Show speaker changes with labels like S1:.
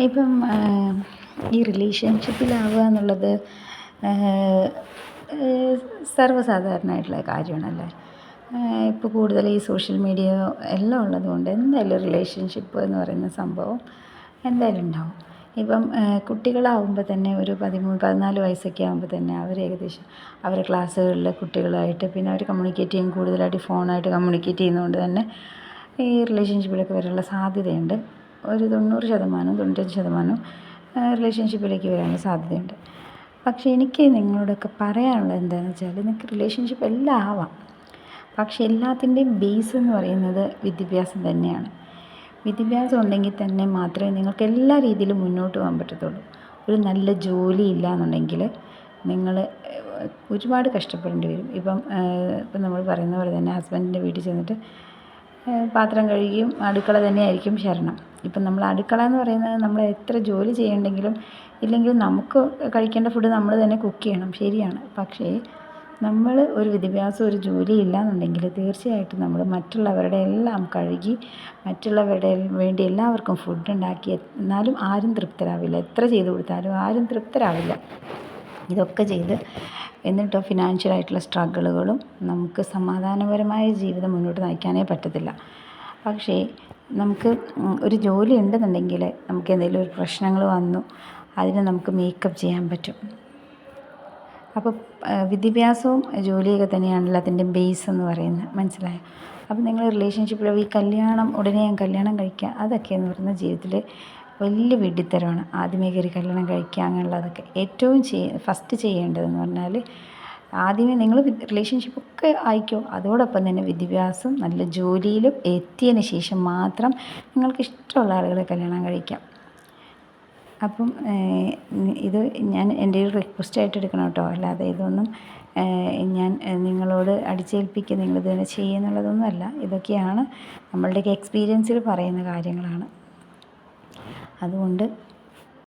S1: ഇപ്പം ഈ റിലേഷൻഷിപ്പിലാവുക എന്നുള്ളത് സർവ്വസാധാരണമായിട്ടുള്ള കാര്യമാണല്ലേ. ഇപ്പോൾ കൂടുതൽ ഈ സോഷ്യൽ മീഡിയ എല്ലാം ഉള്ളതുകൊണ്ട് എന്തായാലും റിലേഷൻഷിപ്പ് എന്ന് പറയുന്ന സംഭവം എന്തായാലും ഉണ്ടാവും. ഇപ്പം കുട്ടികളാവുമ്പോൾ തന്നെ ഒരു 13-14 വയസ്സൊക്കെ ആകുമ്പോൾ തന്നെ അവർ ഏകദേശം അവരുടെ ക്ലാസ്സുകളിലെ കുട്ടികളായിട്ട് പിന്നെ അവർ കമ്മ്യൂണിക്കേറ്റ് ചെയ്യും. കൂടുതലായിട്ട് ഫോണായിട്ട് കമ്മ്യൂണിക്കേറ്റ് ചെയ്യുന്നതുകൊണ്ട് തന്നെ ഈ റിലേഷൻഷിപ്പിലൊക്കെ വരാനുള്ള സാധ്യതയുണ്ട്. ഒരു 90%-95% റിലേഷൻഷിപ്പിലേക്ക് വരാനുള്ള സാധ്യതയുണ്ട്. പക്ഷേ എനിക്ക് നിങ്ങളോടൊക്കെ പറയാനുള്ളത് എന്താണെന്ന് വെച്ചാൽ, നിങ്ങൾക്ക് റിലേഷൻഷിപ്പ് എല്ലാം ആവാം. പക്ഷേ എല്ലാത്തിൻ്റെയും ബേസ് എന്ന് പറയുന്നത് വിദ്യാഭ്യാസം തന്നെയാണ്. വിദ്യാഭ്യാസം ഉണ്ടെങ്കിൽ തന്നെ മാത്രമേ നിങ്ങൾക്ക് എല്ലാ രീതിയിലും മുന്നോട്ട് പോകാൻ പറ്റത്തുള്ളൂ. ഒരു നല്ല ജോലി ഇല്ല എന്നുണ്ടെങ്കിൽ നിങ്ങൾ ഒരുപാട് കഷ്ടപ്പെടേണ്ടി വരും. ഇപ്പം നമ്മൾ പറയുന്ന പോലെ തന്നെ ഹസ്ബൻഡിൻ്റെ വീട്ടിൽ ചെന്നിട്ട് പാത്രം കഴുകിയും അടുക്കള തന്നെയായിരിക്കും ശരണം. ഇപ്പം നമ്മൾ അടുക്കള എന്ന് പറയുന്നത് നമ്മൾ എത്ര ജോലി ചെയ്യണമെങ്കിലും ഇല്ലെങ്കിലും നമുക്ക് കഴിക്കേണ്ട ഫുഡ് നമ്മൾ തന്നെ കുക്ക് ചെയ്യണം, ശരിയാണ്. പക്ഷേ നമ്മൾ ഒരു വിദ്യാഭ്യാസം ഒരു ജോലി ഇല്ല എന്നുണ്ടെങ്കിൽ തീർച്ചയായിട്ടും നമ്മൾ മറ്റുള്ളവരുടെ എല്ലാം കഴുകി മറ്റുള്ളവരുടെ വേണ്ടി എല്ലാവർക്കും ഫുഡ് ഉണ്ടാക്കി എന്നാലും ആരും തൃപ്തരാവില്ല. എത്ര ചെയ്ത് കൊടുത്താലും ആരും തൃപ്തരാവില്ല. ഇതൊക്കെ ചെയ്ത് എന്നിട്ടോ ഫിനാൻഷ്യലായിട്ടുള്ള സ്ട്രഗിളുകളും നമുക്ക് സമാധാനപരമായ ജീവിതം മുന്നോട്ട് നയിക്കാനേ പറ്റത്തില്ല. പക്ഷേ നമുക്ക് ഒരു ജോലി ഉണ്ടെന്നുണ്ടെങ്കിൽ നമുക്ക് എന്തെങ്കിലും ഒരു പ്രശ്നങ്ങൾ വന്നു അതിനെ നമുക്ക് മേക്കപ്പ് ചെയ്യാൻ പറ്റും. അപ്പോൾ വിദ്യാഭ്യാസവും ജോലിയൊക്കെ തന്നെയാണ് എല്ലാത്തിൻ്റെയും ബേസ് എന്ന് പറയുന്നത്, മനസ്സിലായോ? അപ്പോൾ നിങ്ങൾ റിലേഷൻഷിപ്പിൽ ഈ ഉടനെ ഞാൻ കല്യാണം കഴിക്കുക അതൊക്കെ എന്ന് പറയുന്ന ജീവിതത്തിൽ വലിയ വിഡ്ഢിത്തരമാണ്. ആദ്യമേ കയറി കല്യാണം കഴിക്കുക അങ്ങനെയുള്ളതൊക്കെ. ഏറ്റവും ഫസ്റ്റ് ചെയ്യേണ്ടതെന്ന് പറഞ്ഞാൽ ആദ്യമേ നിങ്ങൾ റിലേഷൻഷിപ്പൊക്കെ ആയിക്കോ, അതോടൊപ്പം തന്നെ വിദ്യാഭ്യാസം നല്ല ജോലിയിലും എത്തിയതിന് ശേഷം മാത്രം നിങ്ങൾക്ക് ഇഷ്ടമുള്ള ആളുകളെ കല്യാണം കഴിക്കാം. അപ്പം ഇത് ഞാൻ എൻ്റെ ഒരു റിക്വസ്റ്റായിട്ട് എടുക്കണം കേട്ടോ. അല്ലാതെ ഇതൊന്നും ഞാൻ നിങ്ങളോട് അടിച്ചേൽപ്പിക്കുക നിങ്ങളിത് തന്നെ ചെയ്യുന്നുള്ളതൊന്നുമല്ല. ഇതൊക്കെയാണ് നമ്മളുടെയൊക്കെ എക്സ്പീരിയൻസിൽ പറയുന്ന കാര്യങ്ങളാണ്. അതുകൊണ്ട്